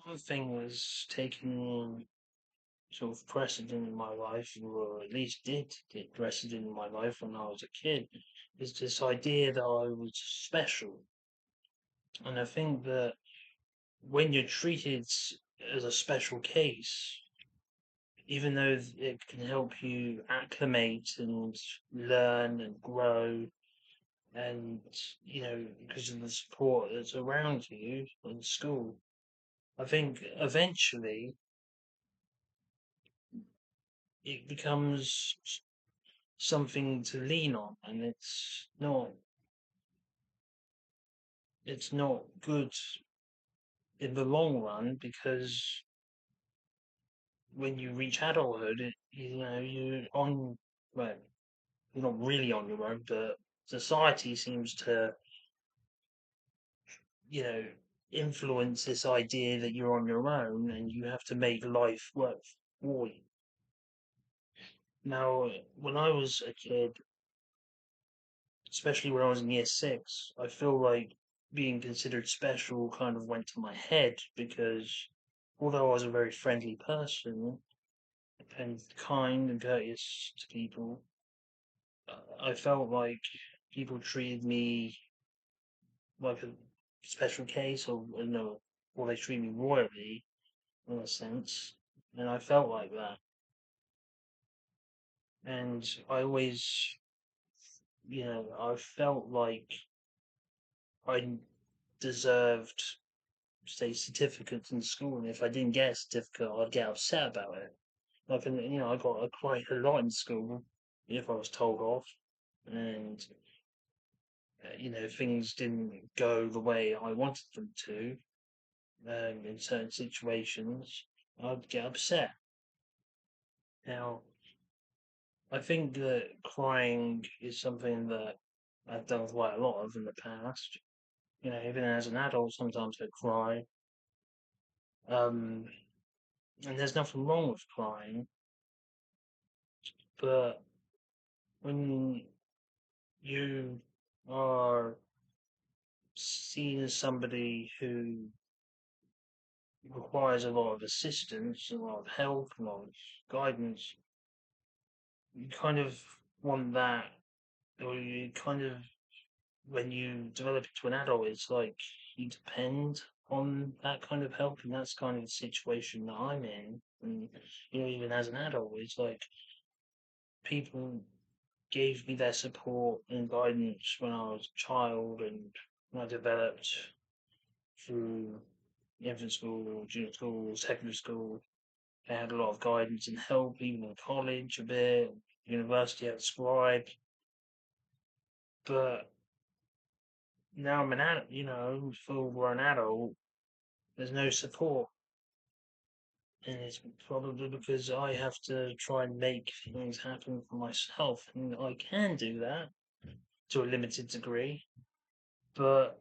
one thing that's taken sort of precedent in my life, or at least did get precedent in my life when I was a kid, is this idea that I was special. And I think that when you're treated as a special case, even though it can help you acclimate and learn and grow, and because of the support that's around you in school, I think eventually it becomes something to lean on, and it's not good in the long run, because when you reach adulthood, you're on, well, you're not really on your own, but society seems to you know influence this idea that you're on your own and you have to make life work for you. Now, when I was a kid, especially when I was in year six, I feel like being considered special kind of went to my head, because although I was a very friendly person and kind and courteous to people, I felt like people treated me like a special case, or or they treat me royally in a sense, and I felt like that, and I always, I felt like I deserved, say, certificates in school, and if I didn't get a certificate, I'd get upset about it. Like, and I got quite a lot in school if I was told off, and things didn't go the way I wanted them to. In certain situations, I'd get upset. Now, I think that crying is something that I've done quite a lot of in the past. Even as an adult, sometimes I cry. Um, and there's nothing wrong with crying, but when you are seen as somebody who requires a lot of assistance, a lot of help, a lot of guidance, you kind of want that, or you kind of, when you develop into an adult, it's like you depend on that kind of help, and that's kind of the situation that I'm in. And even as an adult, it's like people gave me their support and guidance when I was a child, and when I developed through infant school, junior school, secondary school. They had a lot of guidance and help, even in college a bit, university at Scribe. But now I'm an adult, full grown adult, there's no support. And it's probably because I have to try and make things happen for myself. And I can do that to a limited degree. But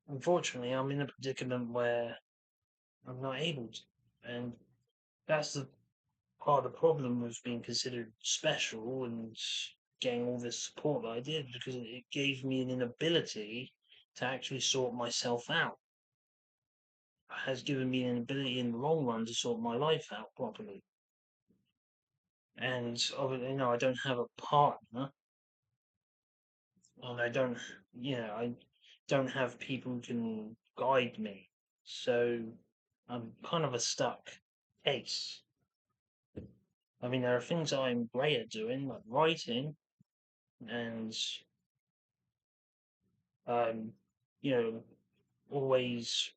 unfortunately, I'm in a predicament where I'm not able to. And that's the part of the problem with being considered special and getting all this support that I did, because it gave me an inability to actually sort myself out. It has given me an ability in the long run to sort my life out properly. And I don't have a partner, and I don't have people who can guide me. So I'm kind of a stuck case. I mean, there are things I'm great at doing, like writing, and um, you know, always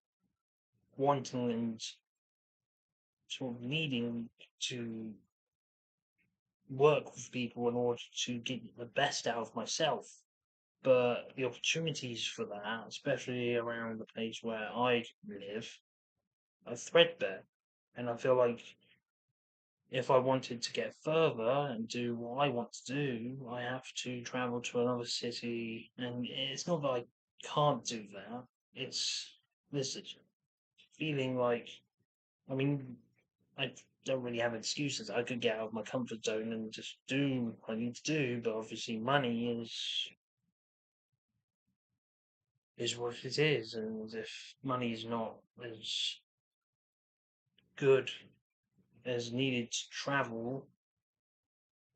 wanting and sort of needing to work with people in order to get the best out of myself. But the opportunities for that, especially around the place where I live, are threadbare. And I feel like if I wanted to get further and do what I want to do, I have to travel to another city. And it's not that I can't do that, it's this feeling like, I mean, I don't really have excuses. I could get out of my comfort zone and just do what I need to do, but obviously money is what it is, and if money is not as good as needed to travel,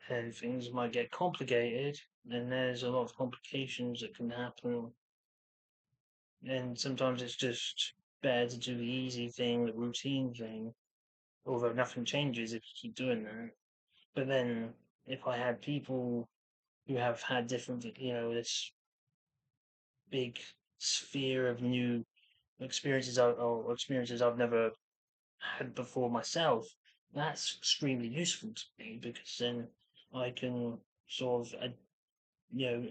and things might get complicated, and there's a lot of complications that can happen. And sometimes it's just better to do the easy thing, the routine thing, although nothing changes if you keep doing that. But then if I had people who have had different, this big sphere of new experiences or experiences I've never had before myself, that's extremely useful to me because then I can sort of, you know,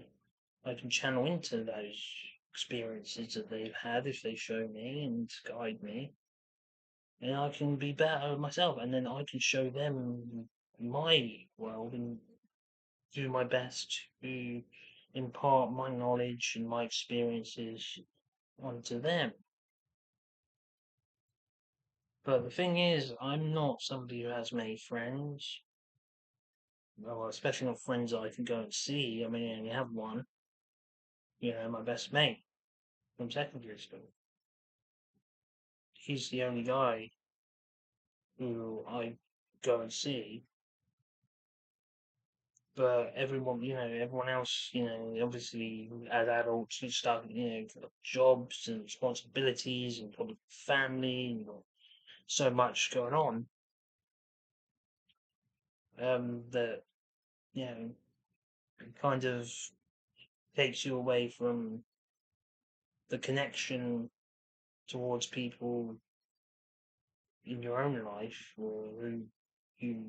I can channel into those experiences that they've had if they show me and guide me, and I can be better myself, and then I can show them my world and do my best to impart my knowledge and my experiences onto them. But the thing is, I'm not somebody who has many friends, well, especially not friends that I can go and see. I mean, I only have one, my best mate from secondary school. He's the only guy who I go and see. But everyone else, obviously as adults, we start, got jobs and responsibilities and probably family and so much going on, that, you know, kind of takes you away from the connection towards people in your own life or who you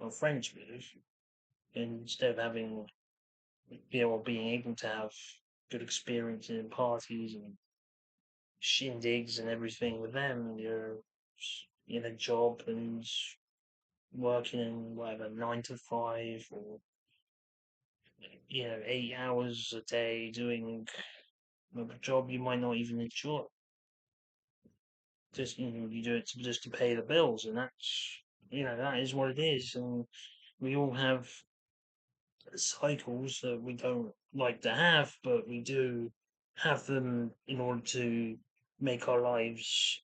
are friends with, instead of having, being able to have good experiences in parties and shindigs and everything with them. You're in a job and working in whatever 9 to 5 or 8 hours a day doing a job you might not even enjoy. Just you do it just to pay the bills, and that is what it is. And we all have cycles that we don't like to have, but we do have them in order to make our lives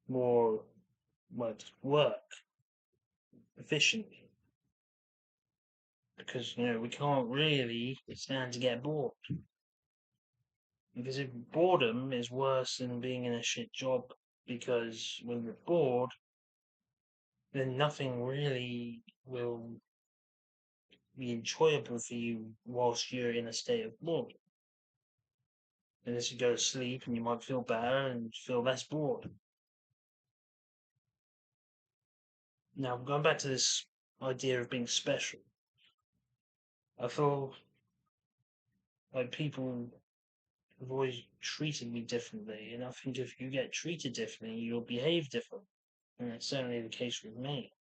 more, well, work efficiently. Because we can't really stand to get bored. Because if boredom is worse than being in a shit job, because when you're bored, then nothing really will be enjoyable for you whilst you're in a state of boredom. Unless you go to sleep and you might feel better and feel less bored. Now, going back to this idea of being special, I feel like people have always treated me differently, and I think if you get treated differently, you'll behave differently. And that's certainly the case with me.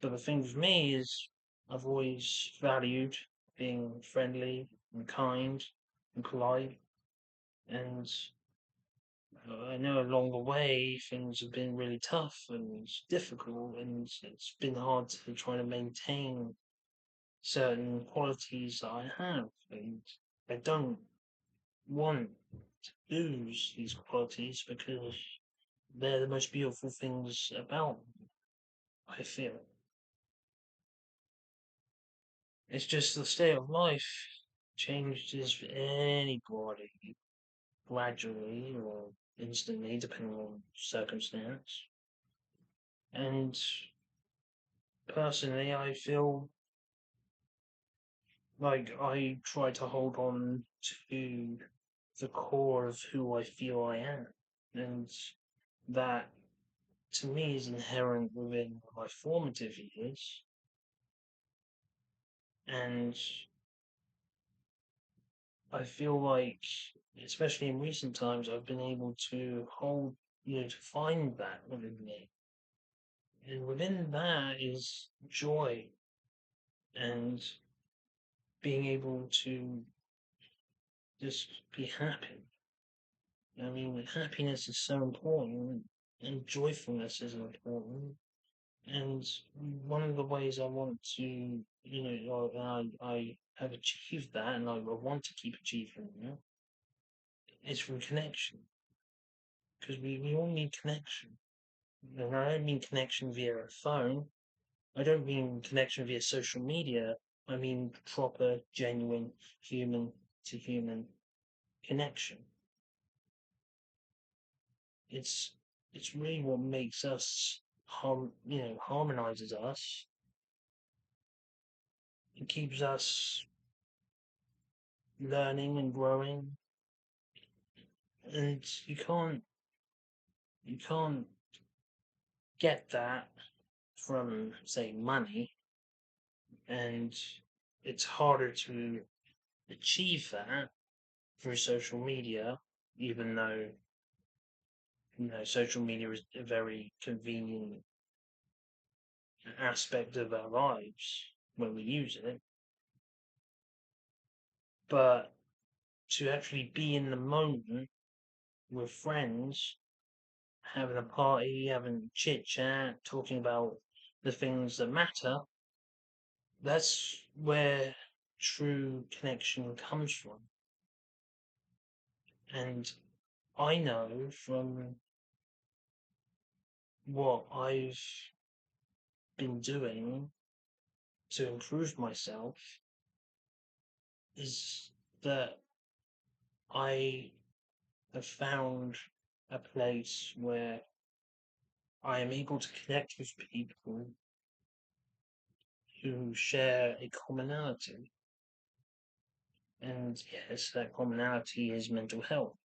But the thing with me is, I've always valued being friendly and kind and polite, and I know along the way things have been really tough and difficult, and it's been hard to try to maintain certain qualities that I have, and I don't want to lose these qualities because they're the most beautiful things about me, I feel. It's just the state of life changes for anybody gradually or instantly, depending on circumstance. And personally, I feel like I try to hold on to the core of who I feel I am. And that, to me, is inherent within my formative years. And I feel like, especially in recent times, I've been able to to find that within me. And within that is joy and being able to just be happy. I mean, happiness is so important and joyfulness is important. And one of the ways I want to, I have achieved that and I want to keep achieving that is from connection. Because we all need connection. And I don't mean connection via a phone. I don't mean connection via social media. I mean proper, genuine, human to human connection. It's it's really what makes us harmonizes us. It keeps us learning and growing. And you can't get that from, say, money, and it's harder to achieve that through social media, even though social media is a very convenient aspect of our lives when we use it. But to actually be in the moment with friends, having a party, having chit chat, talking about the things that matter, that's where true connection comes from. And I know from what I've been doing to improve myself is that I have found a place where I am able to connect with people who share a commonality. And yes, that commonality is mental health.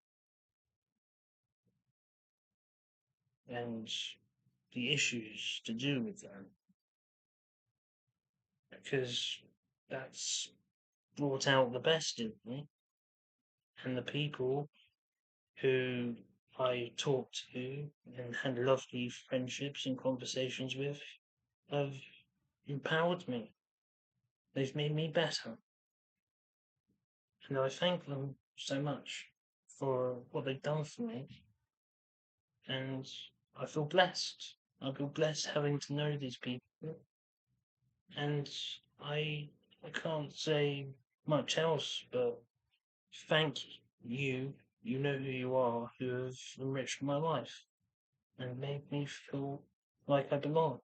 And the issues to do with that. Because that's brought out the best in me. And the people who I talked to and had lovely friendships and conversations with have empowered me. They've made me better. And I thank them so much for what they've done for me. And I feel blessed. I feel blessed having to know these people. And I I can't say much else but thank you. You know who you are, who have enriched my life and made me feel like I belong.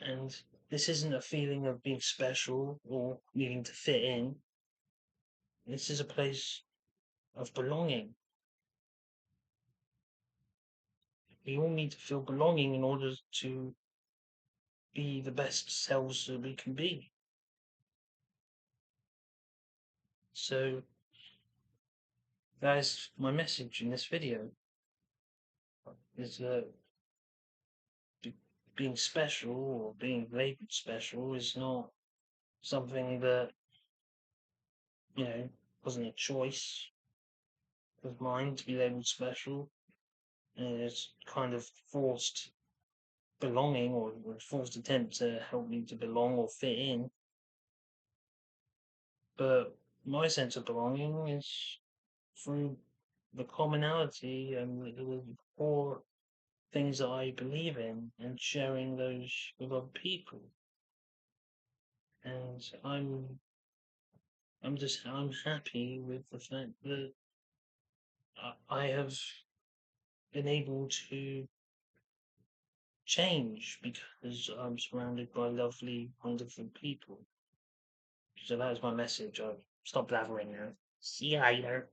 And this isn't a feeling of being special or needing to fit in. This is a place of belonging. We all need to feel belonging in order to be the best selves that we can be. So that is my message in this video, is that being special or being labeled special is not something that, wasn't a choice of mine to be labeled special. And it's kind of forced belonging or forced attempt to help me to belong or fit in. But my sense of belonging is through the commonality and the core things that I believe in and sharing those with other people. And I'm happy with the fact that I have been able to change because I'm surrounded by lovely, wonderful people. So that is my message. I'll stop blathering now. See you later.